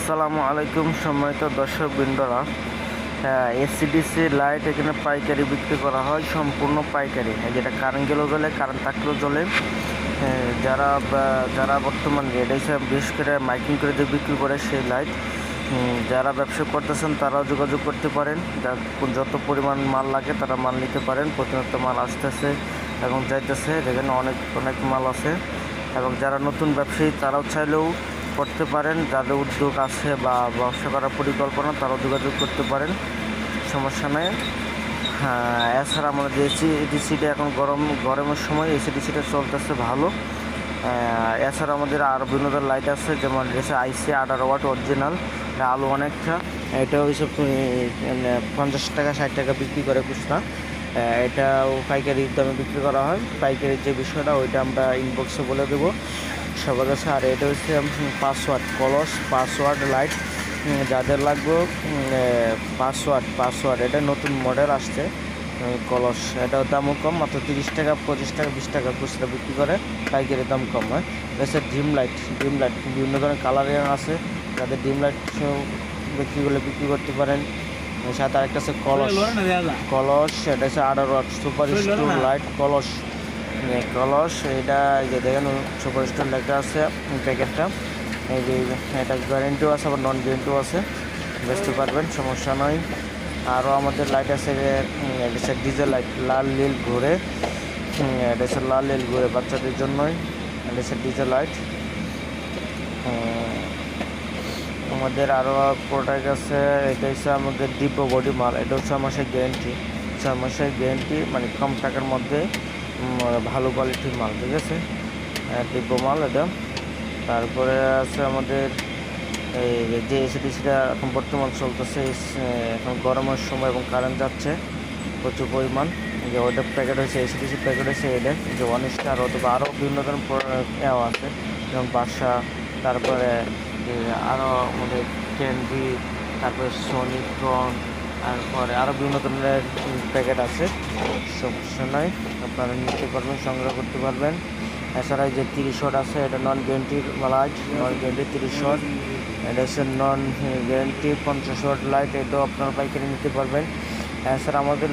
আসসালামু আলাইকুম সম্মানিত দর্শকবৃন্দরা। এসিডিসি লাইট এখানে পাইকারি বিক্রি করা হয়, সম্পূর্ণ পাইকারি। যেটা কারেন্ট গেলেও জ্বলে, কারেন্ট থাকলেও জ্বলে। যারা বর্তমানে রেড হিসাবে বিশেষ করে মাইকিং করে দিয়ে বিক্রি করে সেই লাইট, যারা ব্যবসা করতেছেন তারাও যোগাযোগ করতে পারেন। যত পরিমাণ মাল লাগে তারা মাল নিতে পারেন। প্রতিনিয়ত মাল আসতেছে এবং যাইতেছে, যেখানে অনেক মাল আছে। এবং যারা নতুন ব্যবসায়ী তারাও চাইলেও করতে পারেন, যাদের উদ্যোগ আছে বা ব্যবসা করার পরিকল্পনা তারাও যোগাযোগ করতে পারেন, সমস্যা নেই। হ্যাঁ, এছাড়া আমাদের এসিডিসিটা এখন গরমের সময় এসিডিসিটা চলতেছে ভালো। এছাড়া আমাদের আরও বিভিন্ন লাইট আছে, যেমন রয়েছে আইসি 18 ওয়াট অরিজিনাল, আলো অনেকটা। এটাও হিসেব 50 টাকা 60 টাকা বিক্রি করে খুচরা। এটাও পাইকারি দামে বিক্রি করা হয়। পাইকারির যে বিষয়টা ওইটা আমরা ইনবক্সে বলে দেবো সবার কাছে। আর এটা হচ্ছে 5 ওয়াট কলস, 5 ওয়াট লাইট, যাদের লাগবে 5 ওয়াট। এটা নতুন মডেল আসছে কলস। এটার দামও কম, মাত্র 30 টাকা 25 টাকা 20 টাকা খুচরা বিক্রি করে, পাইকারি দাম কম হয়। এছাড়া ড্রিম লাইট বিভিন্ন ধরনের কালারের আছে, যাদের ড্রিম লাইট বিক্রি করতে পারেন। সাথে আরেকটা আছে কলস, এটা হচ্ছে 18 ওয়াট সুপার স্টোর লাইট কলস। এটা যে দেখেন সুপার স্টোর লেখা আছে প্যাকেটটা। এই যে এটা গ্যারেন্টিও আছে, আবার নন গ্যারেন্টিও আছে, বেচতে পারবেন, সমস্যা নয়। আরও আমাদের লাইট আছে, এটা হচ্ছে ডিজেল লাইট, লাল নীল ঘুরে। এটা হচ্ছে লাল নীল ঘুরে বাচ্চাদের জন্যই। এটা হচ্ছে ডিজেল লাইট। আমাদের আরও প্রোডাক্ট আছে, এটা হচ্ছে আমাদের ডিপো বডি মাল। এটা 6 মাসের গ্যারেন্টি, 6 মাসের গ্যারেন্টি, মানে কম টাকার মধ্যে ভালো কোয়ালিটির মাল, ঠিক আছে, ডিপো মাল এটা। তারপরে আছে আমাদের এই যে এসিডিসিটা এখন বর্তমান চলতেছে, এখন গরমের সময় এবং কারেন্ট যাচ্ছে প্রচুর পরিমাণ। যে ওইটা প্যাকেট হয়েছে, এসিডিসি প্যাকেট হয়েছে এটা যে 1 স্টার, অথবা আরও বিভিন্ন ধরনের আছে, যেমন বাসা, তারপরে আরও আমাদের ক্যান্ডি, তারপরে সনিক্রন, তারপরে আরও বিভিন্ন ধরনের প্যাকেট আছে, সমস্যা নয়, আপনারা নিতে পারবেন, সংগ্রহ করতে পারবেন। এছাড়া যে 30 ওয়াট আছে, এটা নন গ্যারেন্টির লাইট, নন গ্যারেন্টি 30 ওয়াট। এটা হচ্ছে নন গ্যারেন্টি 50 ওয়াট লাইট, এটাও আপনারা পাইকারি নিতে পারবেন। এছাড়া আমাদের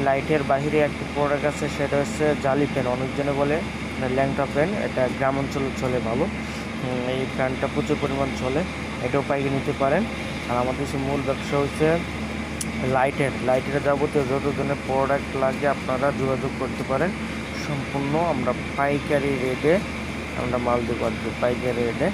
লাইটের বাহিরে একটি প্রোডাক্ট আছে, সেটা হচ্ছে জালি ফ্যান, অনেকজনে বলে ল্যাংটা ফ্যান। এটা গ্রাম অঞ্চলে চলে ভালো, এই ফ্যানটা প্রচুর পরিমাণ চলে, এটাও পাইকারি নিতে পারেন। আর আমাদের মূল ব্যবসা হচ্ছে লাইটের যাবতীয় যত ধরনের প্রোডাক্ট লাগে আপনারা যোগাযোগ করতে পারেন। সম্পূর্ণ আমরা পাইকারি রেটে আমরা মাল দিতে পারবো, পাইকারি রেটে।